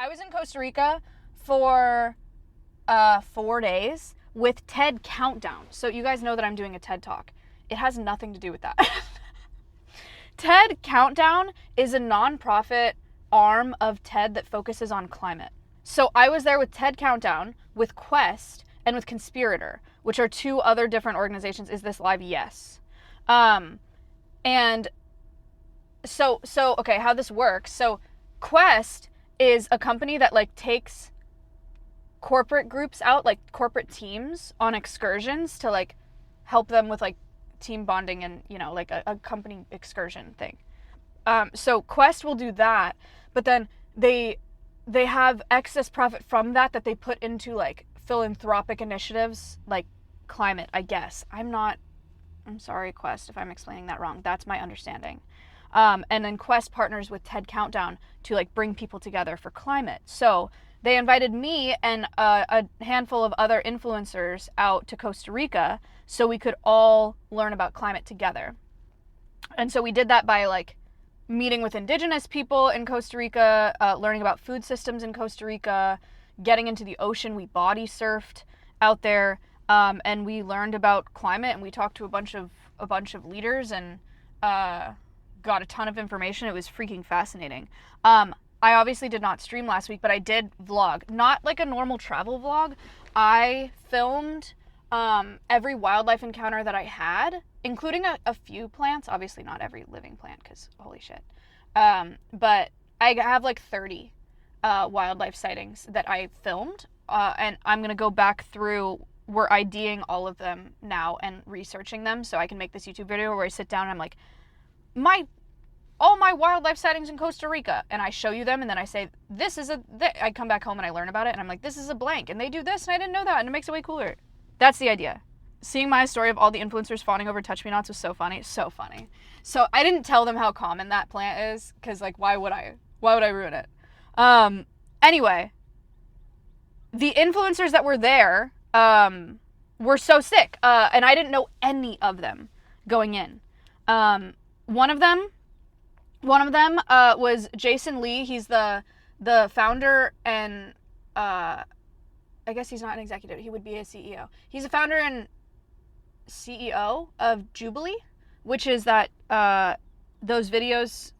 was in Costa Rica for 4 days with TED Countdown. So you guys know that I'm doing a TED Talk. It has nothing to do with that. TED Countdown is a nonprofit arm of TED that focuses on climate. So I was there with TED Countdown, with Quest, and with Conspirator, which are 2 other different organizations. Is this live? Yes. And so okay, how this works. So Quest is a company that like takes corporate groups out, like corporate teams, on excursions to like help them with like team bonding and, you know, like a company excursion thing. So Quest will do that, but then they have excess profit from that they put into like philanthropic initiatives like climate, I guess. I'm sorry, Quest, if I'm explaining that wrong. That's my understanding. And then Quest partners with TED Countdown to like bring people together for climate. So they invited me and a handful of other influencers out to Costa Rica so we could all learn about climate together. And so we did that by like meeting with indigenous people in Costa Rica, learning about food systems in Costa Rica, getting into the ocean. We body surfed out there, and we learned about climate, and we talked to a bunch of leaders and got a ton of information. It was freaking fascinating. I obviously did not stream last week, but I did vlog. Not like a normal travel vlog. I filmed every wildlife encounter that I had, including a few plants. Obviously not every living plant, because holy shit. But I have like 30 wildlife sightings that I filmed, and I'm going to go back through. We're IDing all of them now and researching them so I can make this YouTube video where I sit down and I'm like, all my wildlife sightings in Costa Rica, and I show you them, and then I say, I come back home and I learn about it, and I'm like, this is a blank, and they do this, and I didn't know that, and it makes it way cooler. That's the idea. Seeing my story of all the influencers fawning over touch me nots was so funny. So funny. So I didn't tell them how common that plant is, because like, why would I ruin it? Anyway, the influencers that were there were so sick, and I didn't know any of them going in. One of them was Jason Lee. He's the founder and I guess he's not an executive. He would be a CEO. He's a founder and CEO of Jubilee, which is that those videos.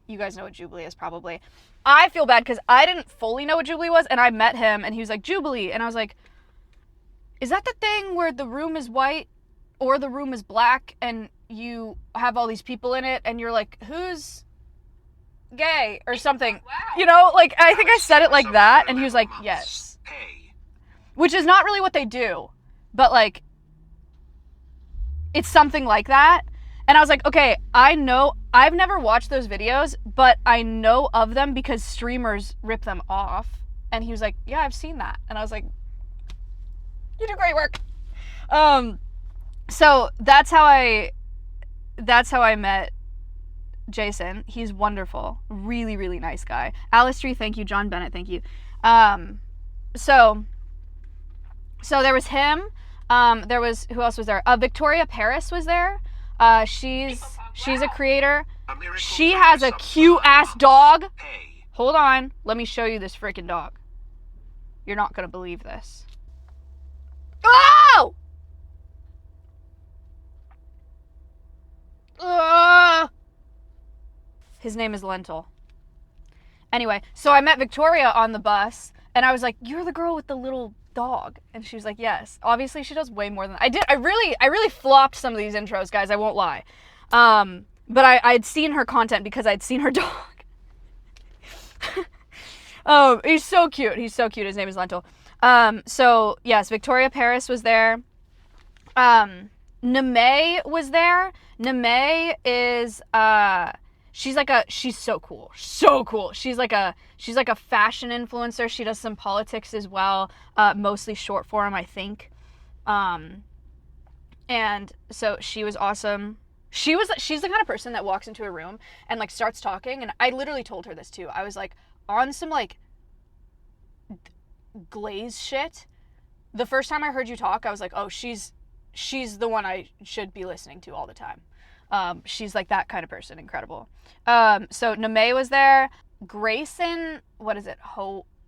You guys know what Jubilee is probably. I feel bad because I didn't fully know what Jubilee was, and I met him and he was like, Jubilee, and I was like, is that the thing where the room is white or the room is black and you have all these people in it and you're like, who's gay or something? Wow. You know, like, I think I said it like that, and he was like, yes. Hey. Which is not really what they do, but like, it's something like that. And I was like, okay, I know, I've never watched those videos, but I know of them because streamers rip them off. And he was like, yeah, I've seen that. And I was like, you do great work. So that's how I met Jason. He's wonderful. Really, really nice guy. Alistair, thank you. John Bennett, thank you. So there was him. There was, who else was there? Victoria Paris was there. She's a creator. She has a cute ass dog. Hold on. Let me show you this freaking dog. You're not gonna believe this. Oh! His name is Lentil. Anyway, so I met Victoria on the bus, and I was like, you're the girl with the little dog. And she was like, yes. Obviously, she does way more than I did. I really flopped some of these intros, guys. I won't lie. But I'd seen her content because I'd seen her dog. Oh, he's so cute. He's so cute. His name is Lentil. So, yes, Victoria Paris was there. Neme was there. Neme is, she's so cool. So cool. She's like a fashion influencer. She does some politics as well. Mostly short form, I think. And so she was awesome. She's the kind of person that walks into a room and like starts talking. And I literally told her this too. I was like, on some like glaze shit. The first time I heard you talk, I was like, oh, she's the one I should be listening to all the time. She's like that kind of person. Incredible. So Neme was there. Grayson, what is it?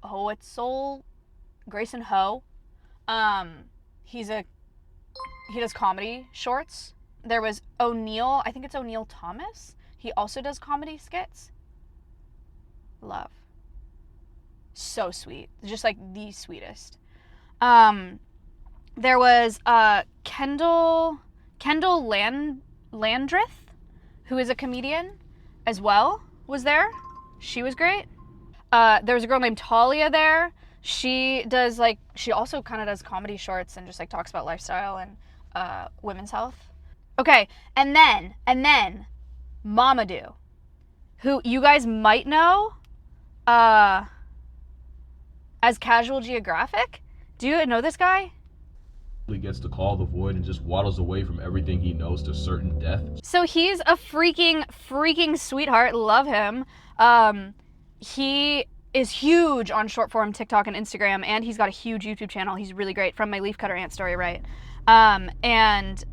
Hoetzol? Grayson Ho. He does comedy shorts. There was O'Neill, I think it's O'Neill Thomas. He also does comedy skits. Love. So sweet. Just like the sweetest. There was Kendall Landreth, who is a comedian as well, was there. She was great. There was a girl named Talia there. She also kind of does comedy shorts and just like talks about lifestyle and women's health. Okay, and then Mamadou, who you guys might know as Casual Geographic. Do you know this guy? He gets to call the void and just waddles away from everything he knows to certain death. So he's a freaking sweetheart. Love him. He is huge on short form TikTok and Instagram, and he's got a huge YouTube channel. He's really great. From My Leafcutter Aunt Story, right? And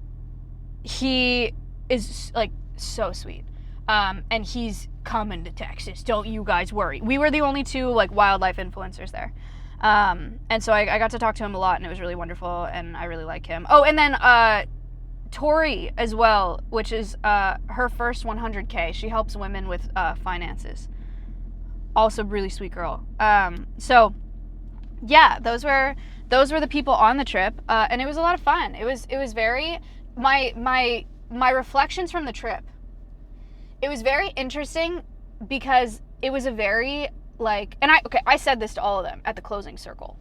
he is like so sweet. And he's coming to Texas. Don't you guys worry. We were the only two like wildlife influencers there. And so I got to talk to him a lot, and it was really wonderful, and I really like him. Oh, and then Tori as well, which is her first 100K. She helps women with finances. Also really sweet girl. So yeah, those were the people on the trip, and it was a lot of fun. It was very my reflections from the trip. It was very interesting because it was a very I said this to all of them at the closing circle,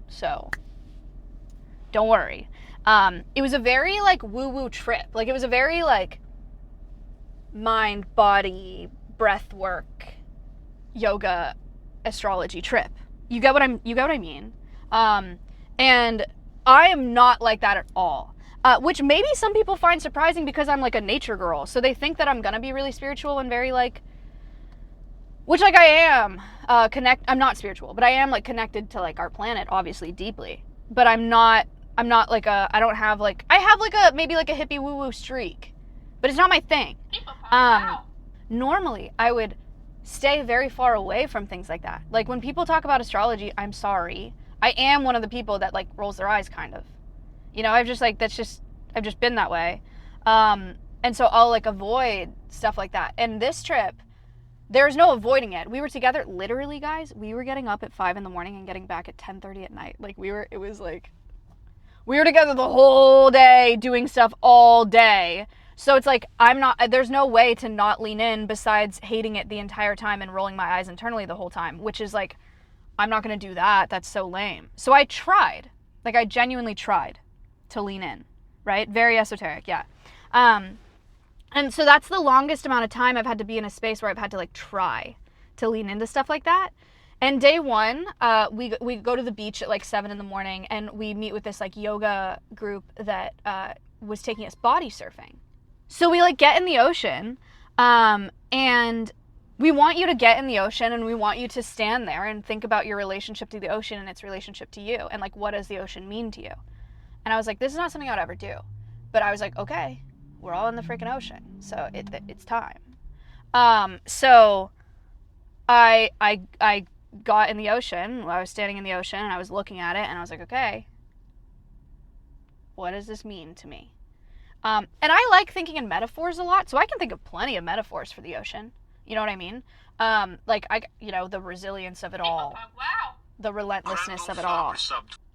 so don't worry. It was a very like woo-woo trip. Like it was a very like mind, body, breath work, yoga, astrology trip. You get what I mean? And I am not like that at all. Which maybe some people find surprising because I'm like a nature girl. So they think that I'm gonna be really spiritual and very like, which like I am, I'm not spiritual, but I am like connected to like our planet, obviously deeply. But I'm not like I have like a, maybe like a hippie woo woo streak, but it's not my thing. Normally I would stay very far away from things like that. Like when people talk about astrology, I'm sorry. I am one of the people that like rolls their eyes kind of. You know, I've just been that way. And so I'll like avoid stuff like that. And this trip, there's no avoiding it. We were together, literally guys, we were getting up at 5 a.m. and getting back at 10:30 at night. Like we were together the whole day doing stuff all day. So it's like, there's no way to not lean in besides hating it the entire time and rolling my eyes internally the whole time, which is like, I'm not going to do that. That's so lame. So I tried, like I genuinely tried to lean in, right? Very esoteric, yeah. And so that's the longest amount of time I've had to be in a space where I've had to like try to lean into stuff like that. And day one, we go to the beach at like 7 a.m. and we meet with this like yoga group that was taking us body surfing. So we like get in the ocean, and we want you to get in the ocean and we want you to stand there and think about your relationship to the ocean and its relationship to you. And like, what does the ocean mean to you? And I was like, this is not something I would ever do. But I was like, okay, we're all in the freaking ocean. So it's time. So I got in the ocean. I was standing in the ocean and I was looking at it and I was like, okay, what does this mean to me? And I like thinking in metaphors a lot. So I can think of plenty of metaphors for the ocean. You know what I mean? The resilience of it all. Wow. The relentlessness of it all.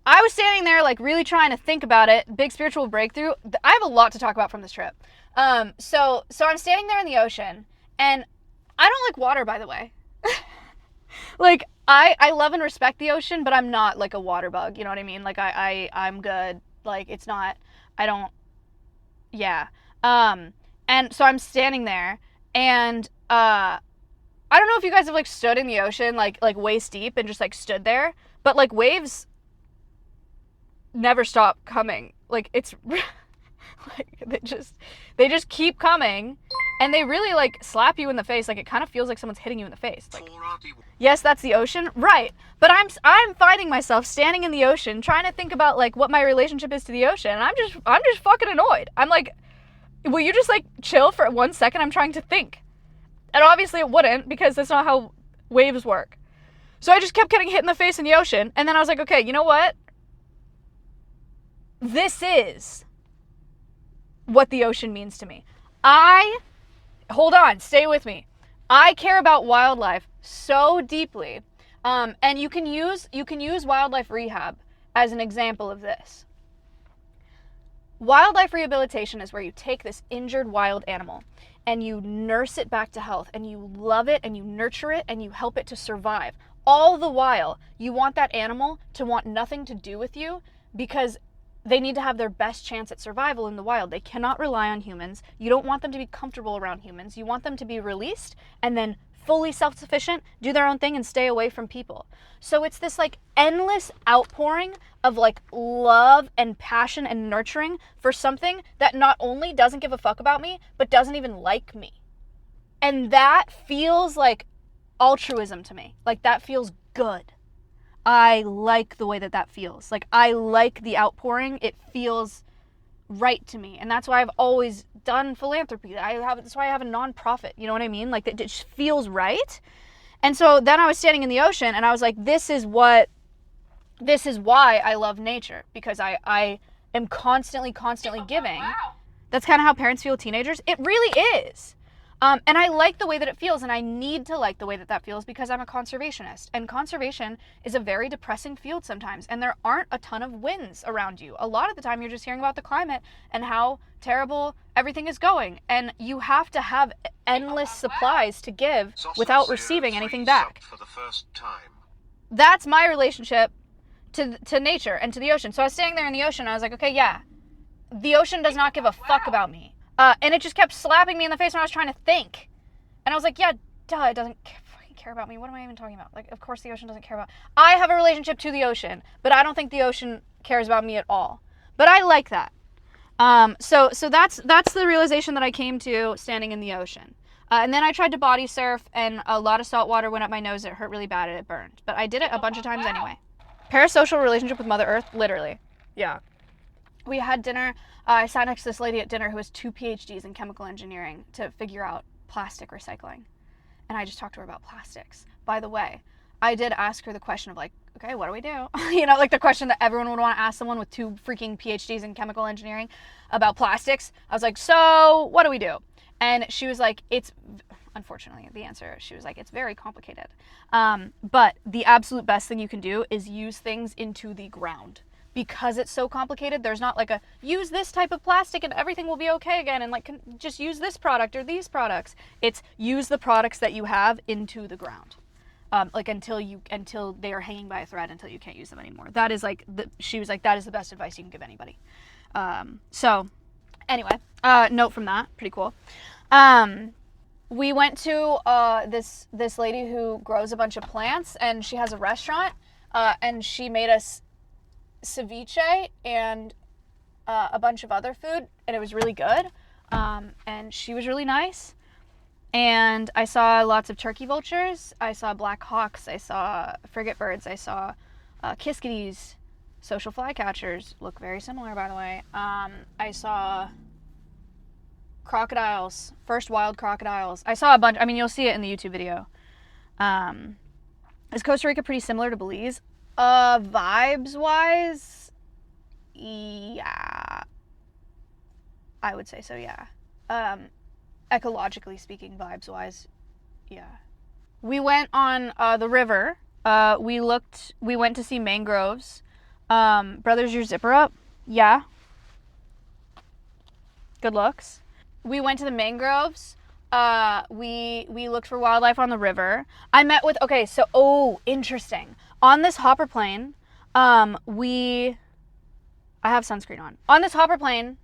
I was standing there like really trying to think about it. Big spiritual breakthrough. I have a lot to talk about from this trip. So I'm standing there in the ocean, and I don't like water, by the way. Like I love and respect the ocean, but I'm not like a water bug. You know what I mean? Like I'm good. Like it's not. I don't. Yeah. And so I'm standing there, and I don't know if you guys have like stood in the ocean like waist deep and just like stood there, but like waves never stop coming. Like it's like they just keep coming, and they really like slap you in the face. Like it kind of feels like someone's hitting you in the face. Like, yes, that's the ocean, right? But I'm finding myself standing in the ocean trying to think about like what my relationship is to the ocean, and I'm just fucking annoyed. I'm like, will you just like chill for 1 second? I'm trying to think. And obviously it wouldn't, because that's not how waves work. So I just kept getting hit in the face in the ocean. And then I was like, okay, you know what? This is what the ocean means to me. Hold on, stay with me. I care about wildlife so deeply. And you can use wildlife rehab as an example of this. Wildlife rehabilitation is where you take this injured wild animal and you nurse it back to health, and you love it and you nurture it and you help it to survive. All the while, you want that animal to want nothing to do with you, because they need to have their best chance at survival in the wild. They cannot rely on humans. You don't want them to be comfortable around humans. You want them to be released and then fully self-sufficient, do their own thing, and stay away from people. So it's this like endless outpouring of like love and passion and nurturing for something that not only doesn't give a fuck about me, but doesn't even like me. And that feels like altruism to me. Like, that feels good. I like the way that feels. Like, I like the outpouring. It feels right to me. And that's why I've always done philanthropy. That's why I have a nonprofit. You know what I mean? Like, it just feels right. And so then I was standing in the ocean and I was like, this is why I love nature, because I am constantly giving. Wow. That's kind of how parents feel with teenagers. It really is. And I like the way that it feels, and I need to like the way that feels, because I'm a conservationist. And conservation is a very depressing field sometimes, and there aren't a ton of wins around you. A lot of the time you're just hearing about the climate and how terrible everything is going. And you have to have endless supplies to give without receiving anything back. For the first time. That's my relationship to nature and to the ocean. So I was standing there in the ocean, and I was like, okay, yeah, the ocean does not give a fuck about me. And it just kept slapping me in the face when I was trying to think. And I was like, yeah, duh, it doesn't fucking care about me. What am I even talking about? Like, of course the ocean doesn't care about... I have a relationship to the ocean, but I don't think the ocean cares about me at all. But I like that. So that's the realization that I came to standing in the ocean. And then I tried to body surf, and a lot of salt water went up my nose. It hurt really bad, and it burned. But I did it a bunch of times anyway. Parasocial relationship with Mother Earth, literally. Yeah. We had dinner. I sat next to this lady at dinner who has 2 PhDs in chemical engineering to figure out plastic recycling. And I just talked to her about plastics. By the way, I did ask her the question of like, okay, what do we do? You know, like the question that everyone would want to ask someone with 2 freaking PhDs in chemical engineering about plastics. I was like, so what do we do? And she was like, unfortunately, the answer, she was like, it's very complicated. But the absolute best thing you can do is use things into the ground. Because it's so complicated, there's not like a use this type of plastic and everything will be okay again, and like just use this product or these products. It's use the products that you have into the ground, like until they are hanging by a thread, until you can't use them anymore. That is like she was like, that is the best advice you can give anybody. So anyway, note from that, pretty cool. We went to this lady who grows a bunch of plants, and she has a restaurant, and she made us ceviche and a bunch of other food, and it was really good. And she was really nice. And I saw lots of turkey vultures. I saw black hawks. I saw frigate birds. I saw kiskidees, social flycatchers. Look very similar, by the way. I saw crocodiles, first wild crocodiles. I saw a bunch. I mean, you'll see it in the YouTube video. Is Costa Rica pretty similar to Belize? Vibes wise, yeah, I would say so, yeah. Ecologically speaking, vibes wise, yeah. We went on the river. We went to see mangroves. Brothers, your zipper up? Yeah. Good looks. We went to the mangroves. We looked for wildlife on the river. I met with, interesting. On this hopper plane, I have sunscreen on. On this hopper plane,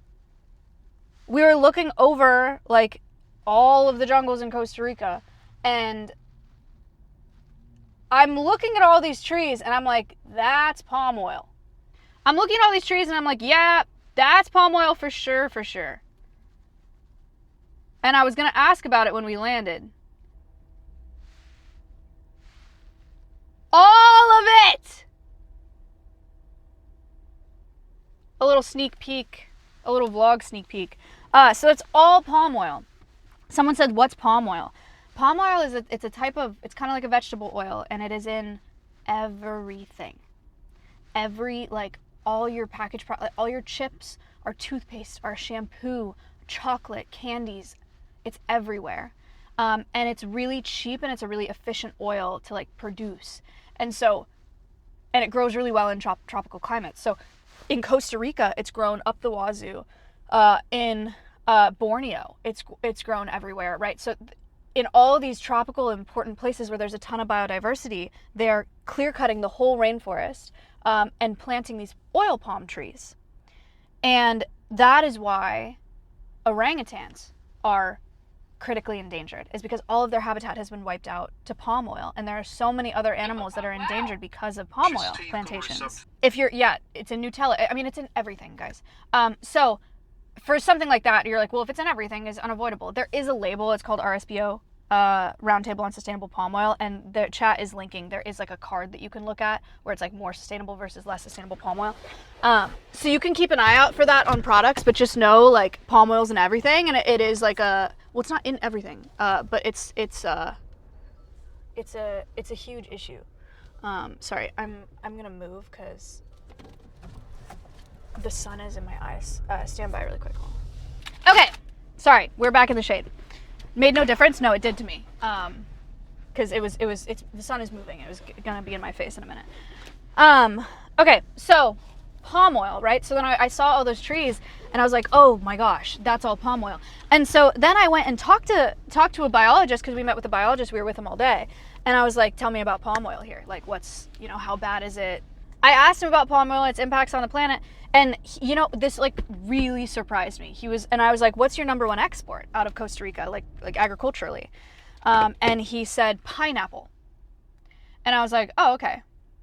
we were looking over like all of the jungles in Costa Rica, and I'm looking at all these trees and I'm like, that's palm oil. I'm looking at all these trees and I'm like, yeah, that's palm oil for sure, for sure. And I was going to ask about it when we landed. All of it! A little sneak peek, a little vlog sneak peek. So it's all palm oil. Someone said, what's palm oil? Palm oil is it's a type of, it's kind of like a vegetable oil, and it is in everything. Like all your all your chips, our toothpaste, our shampoo, chocolate, candies, it's everywhere. And it's really cheap, and it's a really efficient oil to like produce. And it grows really well in tropical climates. So in Costa Rica, it's grown up the wazoo. In Borneo, it's grown everywhere, right? So in all of these tropical important places where there's a ton of biodiversity, they're clear cutting the whole rainforest and planting these oil palm trees. And that is why orangutans are critically endangered, is because all of their habitat has been wiped out to palm oil, and there are so many other animals that are endangered because of palm oil plantations. It's in Nutella. I mean, it's in everything, guys. So for something like that, you're like, well, if it's in everything, it's unavoidable. There is a label. It's called RSPO, Roundtable on Sustainable Palm Oil, and the chat is linking. There is like a card that you can look at where it's like more sustainable versus less sustainable palm oil. So you can keep an eye out for that on products, but just know like palm oil's in everything, and it is like well, it's not in everything, but it's a huge issue. Sorry, I'm gonna move because the sun is in my eyes. Stand by really quick. Okay, sorry, we're back in the shade. Made no difference? No, it did to me. Because the sun is moving. It was gonna be in my face in a minute. Okay, so palm oil, right? So then I saw all those trees, and I was like, oh my gosh, that's all palm oil. And so then I went and talked to a biologist, because we met with a biologist. We were with him all day, and I was like, tell me about palm oil here. Like, how bad is it? I asked him about palm oil, its impacts on the planet, and this like really surprised me. I was like, what's your number one export out of Costa Rica, like agriculturally? And he said pineapple. And I was like, oh, okay.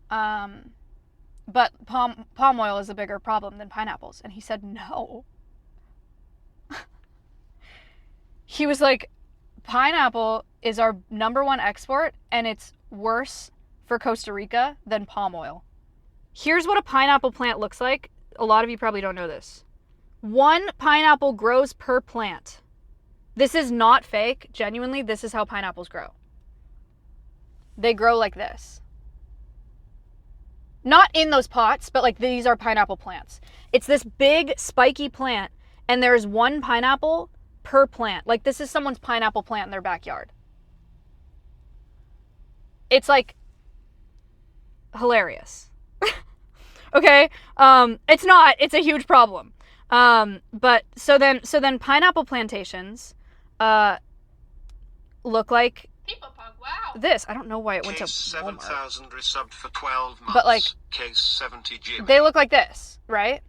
But palm oil is a bigger problem than pineapples. And he said, no. He was like, pineapple is our number one export, and it's worse for Costa Rica than palm oil. Here's what a pineapple plant looks like. A lot of you probably don't know this. 1 pineapple grows per plant. This is not fake. Genuinely, this is how pineapples grow. They grow like this. Not in those pots, but like these are pineapple plants. It's this big spiky plant, and there's 1 pineapple per plant. Like this is someone's pineapple plant in their backyard. It's like hilarious. Okay, it's a huge problem. But so then pineapple plantations look like this. I don't know why it went to Walmart. 7,000 resubbed for 12 months. But like, Case 70 Jimmy. They look like this, right?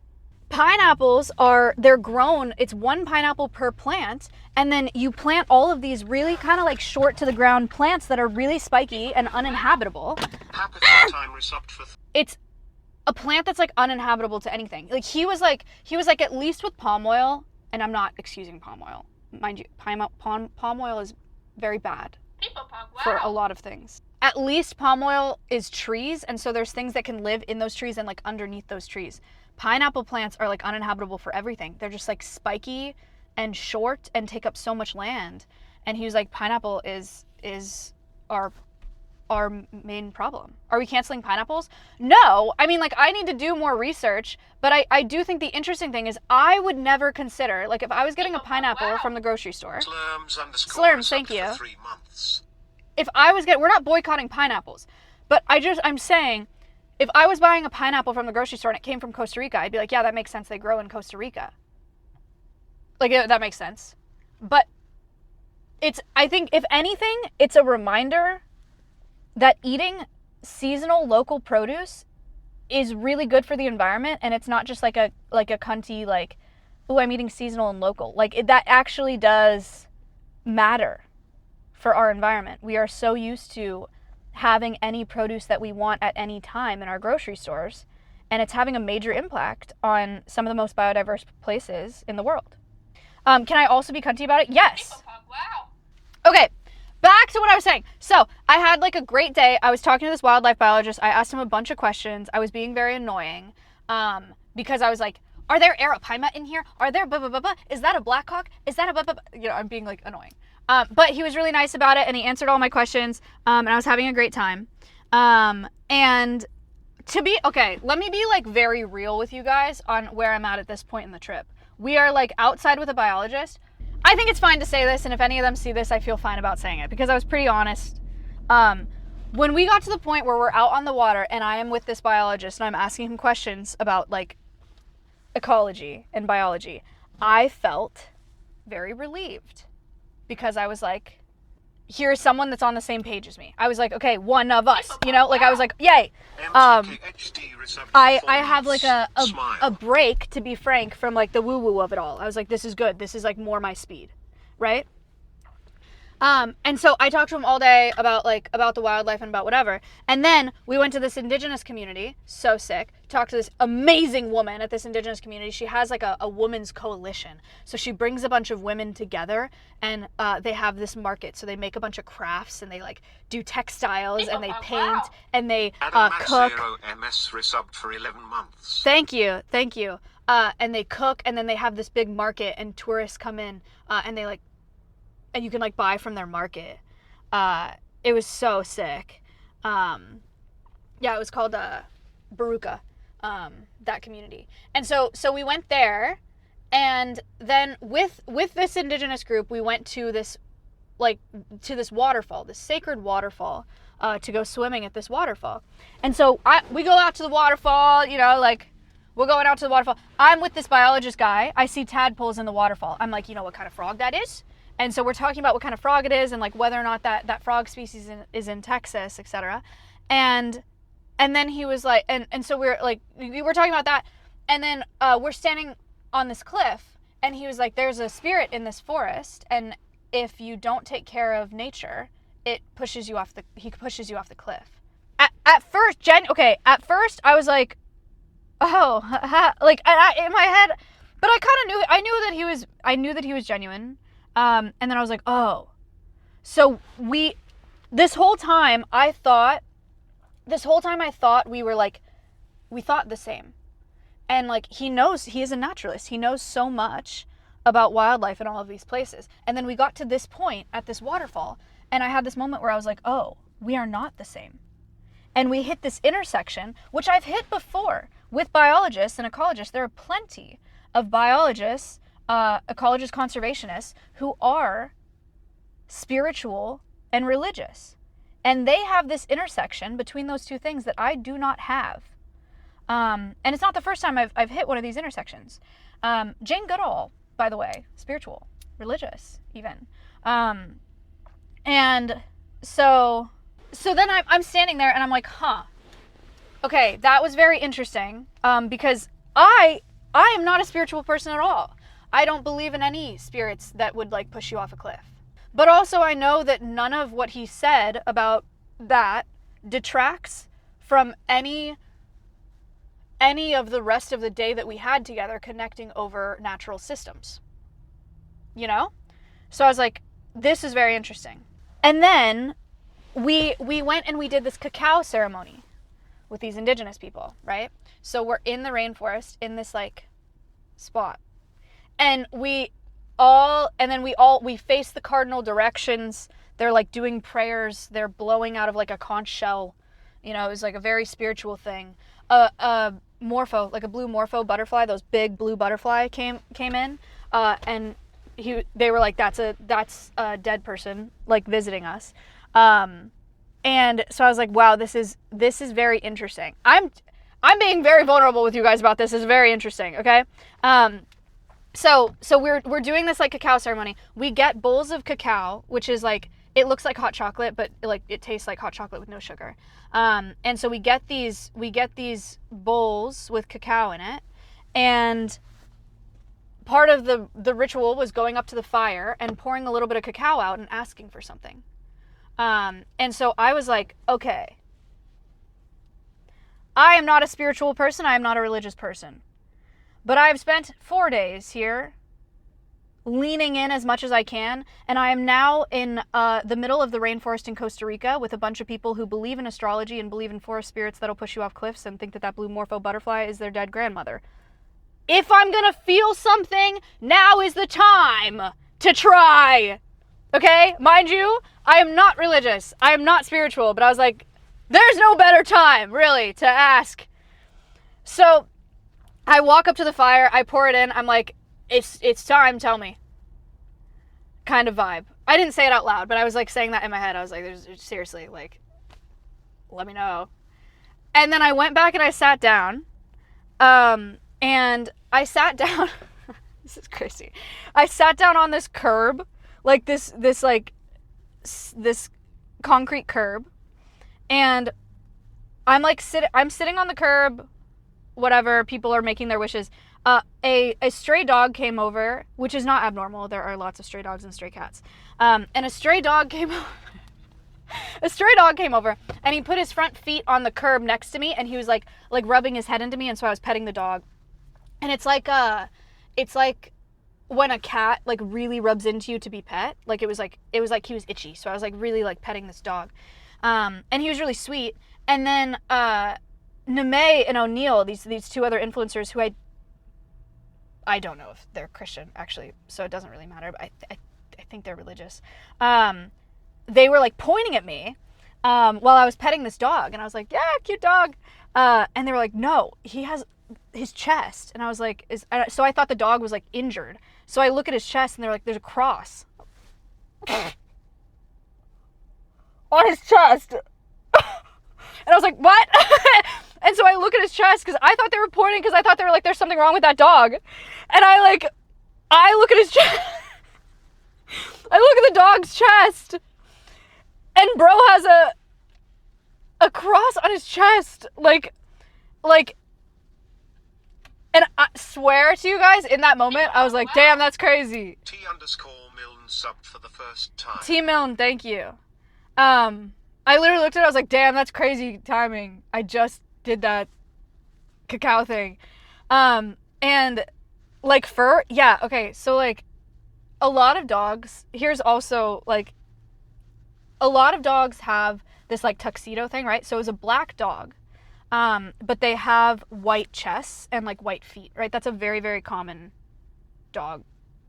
Pineapples they're grown, it's 1 pineapple per plant, and then you plant all of these really kind of like short to the ground plants that are really spiky and uninhabitable. Time resubbed for It's a plant that's like uninhabitable to anything. Like he was like at least with palm oil, and I'm not excusing palm oil, mind you, palm oil is very bad for a lot of things. At least palm oil is trees, and so there's things that can live in those trees and like underneath those trees. Pineapple plants are like uninhabitable for everything. They're just like spiky and short and take up so much land. And he was like, pineapple is our main problem. Are we canceling pineapples? No. I mean, like, I need to do more research, but I do think the interesting thing is I would never consider, like, if I was getting a pineapple from the grocery store. Slurms, thank you. If I was we're not boycotting pineapples, but I'm saying, if I was buying a pineapple from the grocery store and it came from Costa Rica, I'd be like, yeah, that makes sense. They grow in Costa Rica. Like, that makes sense. But I think, if anything, it's a reminder that eating seasonal local produce is really good for the environment, and it's not just like a cunty, like, oh, I'm eating seasonal and local. Like, that actually does matter for our environment. We are so used to having any produce that we want at any time in our grocery stores, and it's having a major impact on some of the most biodiverse places in the world. Can I also be cunty about it? Yes. Okay. Back to what I was saying. So I had like a great day. I was talking to this wildlife biologist. I asked him a bunch of questions. I was being very annoying because I was like, are there arapaima in here? Are there blah, blah, blah, blah? Is that a black hawk? Is that a blah, blah, blah? I'm being like annoying. But he was really nice about it, and he answered all my questions, and I was having a great time. And let me be like very real with you guys on where I'm at this point in the trip. We are like outside with a biologist. I think it's fine to say this, and if any of them see this, I feel fine about saying it because I was pretty honest. When we got to the point where we're out on the water and I am with this biologist and I'm asking him questions about like ecology and biology, I felt very relieved because I was like, here's someone that's on the same page as me. I was like, okay, one of us, you know, like I was like, yay. I have like a break, to be frank, from like the woo-woo of it all. I was like, this is good. This is like more my speed, right? And so I talked to him all day about the wildlife and about whatever. And then we went to this indigenous community, so sick, talked to this amazing woman at this indigenous community. She has like a women's coalition. So she brings a bunch of women together and they have this market. So they make a bunch of crafts and they like do textiles and they paint and they cook. MS resubbed for 11 months. Thank you. And they cook and then they have this big market and tourists come in and they like, and you can like buy from their market. It was so sick. It was called Baruka, that community. And so we went there, and then with this indigenous group, we went to this waterfall, this sacred waterfall, to go swimming at this waterfall. And so we go out to the waterfall, you know, like we're going out to the waterfall. I'm with this biologist guy. I see tadpoles in the waterfall. I'm like, you know what kind of frog that is? And so we're talking about what kind of frog it is and like whether or not that frog species is in Texas, etc. And then he was like, and so we were talking about that. And then we're standing on this cliff and he was like, there's a spirit in this forest. And if you don't take care of nature, he pushes you off the cliff. At first I was like, oh, like in my head, but I kind of I knew that he was genuine. And then I was like, oh, so this whole time I thought we were like, we thought the same. And like, he is a naturalist. He knows so much about wildlife in all of these places. And then we got to this point at this waterfall and I had this moment where I was like, oh, we are not the same. And we hit this intersection, which I've hit before with biologists and ecologists. There are plenty of biologists, ecologists, conservationists who are spiritual and religious. And they have this intersection between those two things that I do not have. And it's not the first time I've hit one of these intersections. Jane Goodall, by the way, spiritual, religious, even. And so then I'm standing there and I'm like, huh, okay, that was very interesting. Because I am not a spiritual person at all. I don't believe in any spirits that would like push you off a cliff. But also I know that none of what he said about that detracts from any of the rest of the day that we had together connecting over natural systems. You know? So I was like, this is very interesting. And then we went and we did this cacao ceremony with these indigenous people, right? So we're in the rainforest in this like spot. And we face the cardinal directions. They're like doing prayers. They're blowing out of like a conch shell. You know, it was like a very spiritual thing. A morpho, like a blue morpho butterfly, those big blue butterfly came in. And they were like, that's a dead person like visiting us. And so I was like, wow, this is very interesting. I'm being very vulnerable with you guys about this. It's very interesting, okay? So we're doing this like cacao ceremony. We get bowls of cacao, which is like, it looks like hot chocolate, but like it tastes like hot chocolate with no sugar. And so we get these bowls with cacao in it, and part of the ritual was going up to the fire and pouring a little bit of cacao out and asking for something. And so I was like, okay, I am not a spiritual person. I am not a religious person. But I've spent 4 days here leaning in as much as I can. And I am now in the middle of the rainforest in Costa Rica with a bunch of people who believe in astrology and believe in forest spirits that'll push you off cliffs and think that blue morpho butterfly is their dead grandmother. If I'm going to feel something, now is the time to try. Okay? Mind you, I am not religious. I am not spiritual. But I was like, there's no better time, really, to ask. So I walk up to the fire. I pour it in. I'm like, it's time, tell me. Kind of vibe. I didn't say it out loud, but I was like saying that in my head. I was like, seriously, like, let me know. And then I went back and I sat down. And I sat down. This is crazy. I sat down on this curb, like this concrete curb. And I'm like I'm sitting on the curb, whatever, people are making their wishes. A stray dog came over, which is not abnormal. There are lots of stray dogs and stray cats. And a stray dog came over. A stray dog came over and he put his front feet on the curb next to me and he was like rubbing his head into me, and so I was petting the dog. And it's like when a cat like really rubs into you to be pet. Like it was like he was itchy. So I was like really like petting this dog. And he was really sweet. And then Neme and O'Neill, these two other influencers who I don't know if they're Christian actually, so it doesn't really matter, but I think they're religious. They were like pointing at me while I was petting this dog, and I was like, yeah, cute dog. And they were like, no, he has his chest. And I was like, so I thought the dog was like injured. So I look at his chest and they're like, there's a cross on his chest. And I was like, what? And so I look at his chest because I thought they were pointing, because I thought they were like, there's something wrong with that dog. And I look at his chest. I look at the dog's chest. And bro has a cross on his chest. Like, and I swear to you guys, in that moment, I was like, damn, that's crazy. T_Milne subbed for the first time. T Milne, thank you. I literally looked at it, I was like, damn, that's crazy timing. I just did that Cacao thing. And like fur, yeah, okay, so like a lot of dogs, here's also like, a lot of dogs have this like tuxedo thing, right? So it's a black dog, but they have white chests and like white feet, right? That's a very, very common dog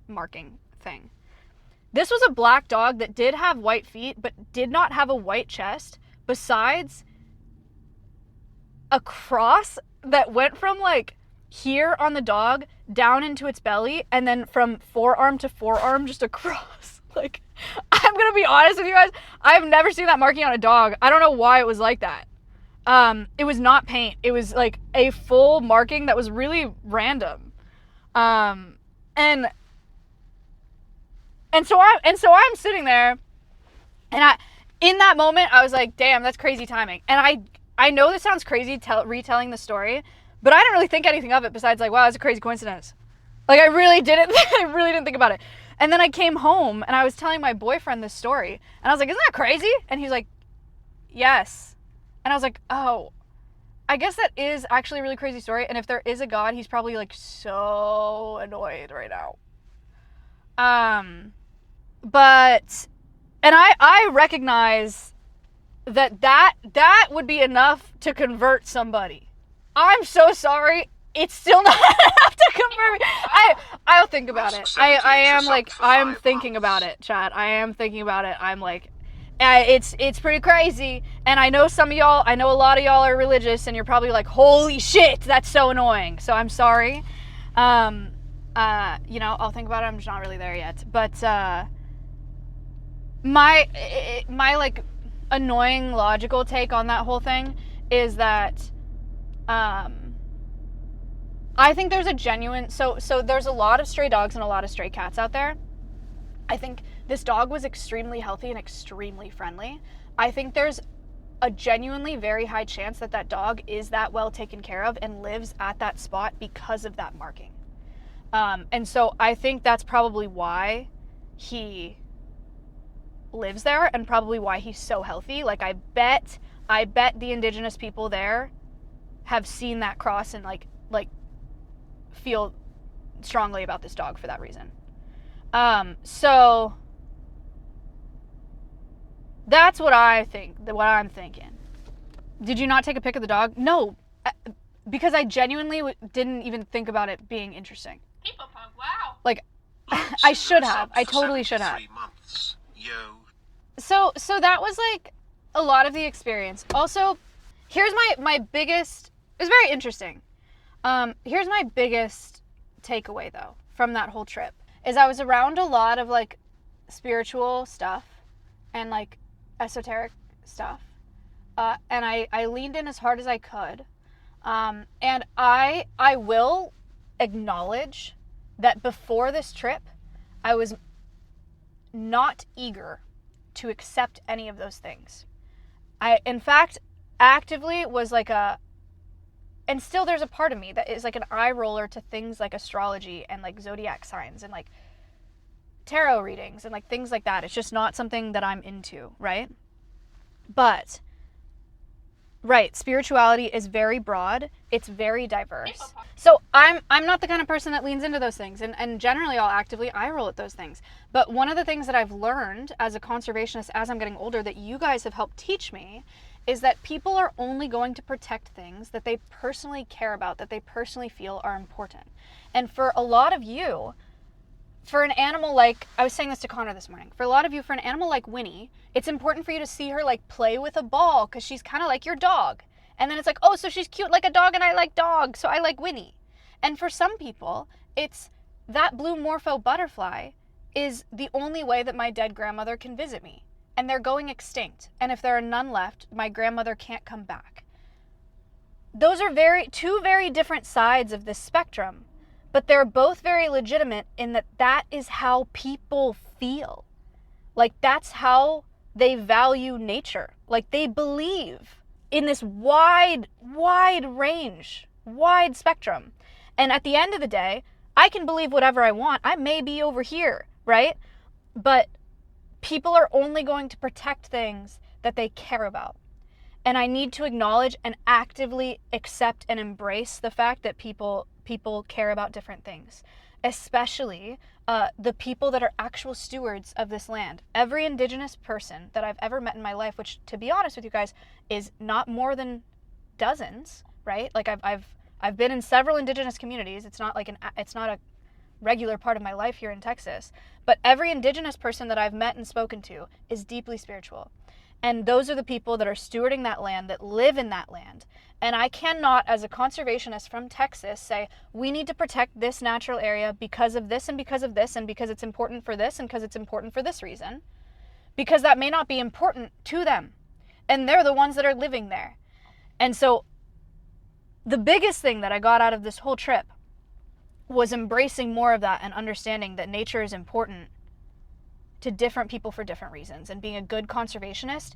marking thing. This was a black dog that did have white feet, but did not have a white chest, besides a cross that went from like here on the dog down into its belly, and then from forearm to forearm, just a cross. Like, I'm gonna be honest with you guys, I've never seen that marking on a dog. I don't know why it was like that. It was not paint. It was like a full marking that was really random. And so I'm sitting there, and in that moment I was like, damn, that's crazy timing. And I know this sounds crazy retelling the story, but I didn't really think anything of it besides like, wow, that's a crazy coincidence. Like I really didn't think about it. And then I came home and I was telling my boyfriend this story, and I was like, isn't that crazy? And he was like, yes. And I was like, oh, I guess that is actually a really crazy story. And if there is a God, he's probably like so annoyed right now. But, and I recognize that would be enough to convert somebody. I'm so sorry. It's still not enough to convert me. I'll think about it. I am like, I'm thinking about it, chat. I am thinking about it. I'm like, it's pretty crazy. And I know a lot of y'all are religious, and you're probably like, holy shit, that's so annoying. So I'm sorry. I'll think about it. I'm just not really there yet. But my like annoying logical take on that whole thing is that I think there's a genuine, so there's a lot of stray dogs and a lot of stray cats out there. I think this dog was extremely healthy and extremely friendly. I think there's a genuinely very high chance that dog is that well taken care of and lives at that spot because of that marking. And so I think that's probably why he lives there, and probably why he's so healthy. Like I bet the indigenous people there have seen that cross and like feel strongly about this dog for that reason. So that's what I think, what I'm thinking. Did you not take a pic of the dog? No, because I genuinely didn't even think about it being interesting. Wow. Like, I should have. I totally should have. Yo. So that was like a lot of the experience. Also, here's my biggest, it was very interesting. Here's my biggest takeaway though from that whole trip is I was around a lot of like spiritual stuff and like esoteric stuff. And I leaned in as hard as I could. And I will acknowledge that before this trip, I was not eager to accept any of those things. I, in fact, actively was like and still there's a part of me that is like an eye roller to things like astrology and like zodiac signs and like tarot readings and like things like that. It's just not something that I'm into, right? But, right, spirituality is very broad. It's very diverse. So I'm not the kind of person that leans into those things. And generally I'll actively eye roll at those things. But one of the things that I've learned as a conservationist as I'm getting older that you guys have helped teach me is that people are only going to protect things that they personally care about, that they personally feel are important. And for a lot of you, for an animal like, I was saying this to Connor this morning, for a lot of you, for an animal like Winnie, it's important for you to see her like play with a ball because she's kind of like your dog. And then it's like, oh, so she's cute like a dog and I like dogs, so I like Winnie. And for some people, it's that blue morpho butterfly is the only way that my dead grandmother can visit me. And they're going extinct. And if there are none left, my grandmother can't come back. Those are two very different sides of this spectrum. But they're both very legitimate in that is how people feel. Like that's how they value nature. Like they believe in this wide range, wide spectrum. And at the end of the day, I can believe whatever I want. I may be over here, right? But people are only going to protect things that they care about. And I need to acknowledge and actively accept and embrace the fact that people care about different things, especially the people that are actual stewards of this land. Every indigenous person that I've ever met in my life, which to be honest with you guys is not more than dozens, right? Like I've been in several indigenous communities. It's not like it's not a regular part of my life here in Texas, but every indigenous person that I've met and spoken to is deeply spiritual. And those are the people that are stewarding that land, that live in that land. And I cannot, as a conservationist from Texas, say, we need to protect this natural area because of this and because of this and because it's important for this and because it's important for this reason. Because that may not be important to them. And they're the ones that are living there. And so the biggest thing that I got out of this whole trip was embracing more of that and understanding that nature is important to different people for different reasons. And being a good conservationist,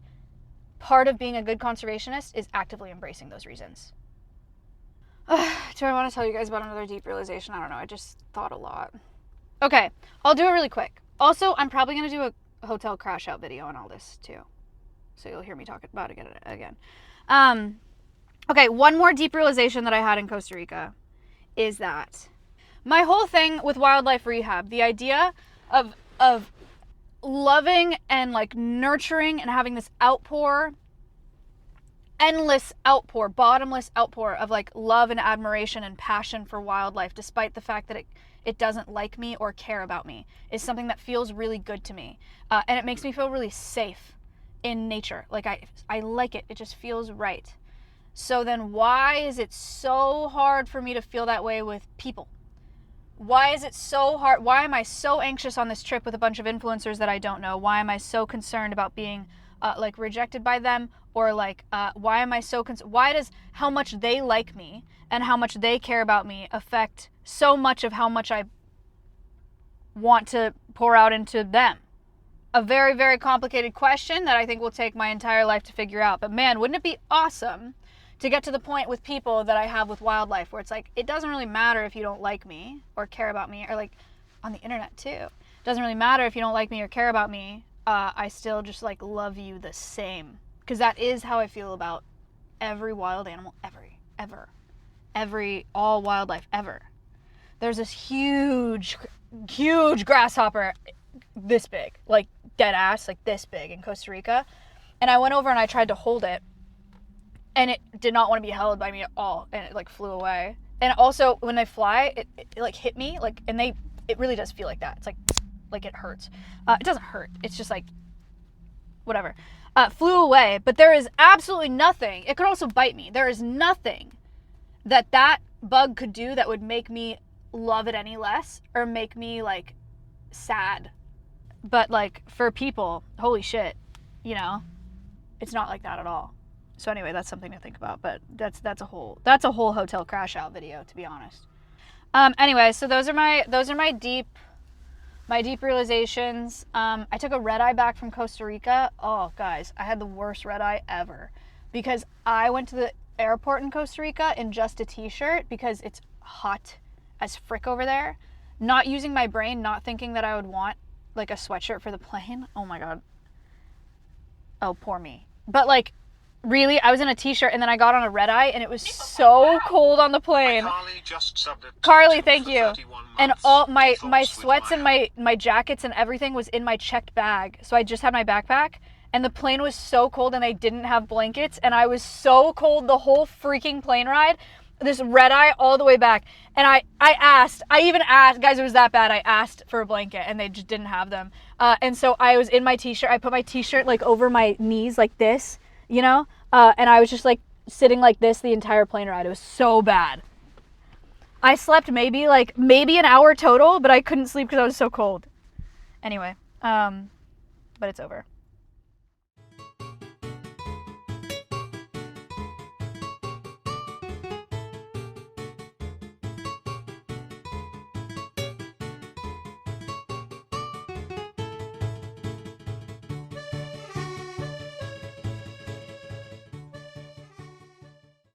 part of being a good conservationist is actively embracing those reasons. Do I want to tell you guys about another deep realization? I don't know. I just thought a lot. Okay, I'll do it really quick. Also, I'm probably going to do a hotel crash out video on all this too. So you'll hear me talk about it again. Okay, one more deep realization that I had in Costa Rica is that my whole thing with wildlife rehab, the idea of loving and like nurturing and having this outpour, endless outpour, bottomless outpour of like love and admiration and passion for wildlife, despite the fact that it doesn't like me or care about me, is something that feels really good to me. And it makes me feel really safe in nature. Like I like it. It just feels right. So then why is it so hard for me to feel that way with people? Why is it so hard? Why am I so anxious on this trip with a bunch of influencers that I don't know? Why am I so concerned about being like rejected by them? Or like, why am I so concerned? Why does how much they like me and how much they care about me affect so much of how much I want to pour out into them? A very, very complicated question that I think will take my entire life to figure out. But man, wouldn't it be awesome to get to the point with people that I have with wildlife where it's like, it doesn't really matter if you don't like me or care about me, or like on the internet too. It doesn't really matter if you don't like me or care about me. I still just like love you the same. Because that is how I feel about every wild animal all wildlife ever. There's this huge grasshopper this big, like dead ass, like this big in Costa Rica. And I went over and I tried to hold it. And it did not want to be held by me at all. And it like flew away. And also when they fly, it like hit me. Like, and it really does feel like that. It's like it hurts. It doesn't hurt. It's just like, whatever, flew away. But there is absolutely nothing. It could also bite me. There is nothing that bug could do that would make me love it any less or make me like sad. But like for people, holy shit, you know, it's not like that at all. So anyway, that's something to think about. But that's a whole hotel crash out video, to be honest. Anyway, so those are my deep realizations. I took a red eye back from Costa Rica. Oh, guys, I had the worst red eye ever because I went to the airport in Costa Rica in just a t-shirt because it's hot as frick over there. Not using my brain, not thinking that I would want like a sweatshirt for the plane. Oh my God. Oh, poor me. But like, really, I was in a t-shirt and then I got on a red eye and it was so cold on the plane. Carly, thank you. And all my sweats and my jackets and everything was in my checked bag. So I just had my backpack and the plane was so cold and they didn't have blankets and I was so cold the whole freaking plane ride. This red eye all the way back. And I even asked, guys, it was that bad. I asked for a blanket and they just didn't have them. And so I was in my t-shirt. I put my t-shirt like over my knees like this, you know? And I was just like sitting like this the entire plane ride. It was so bad. I slept maybe an hour total, but I couldn't sleep because I was so cold. Anyway, but it's over.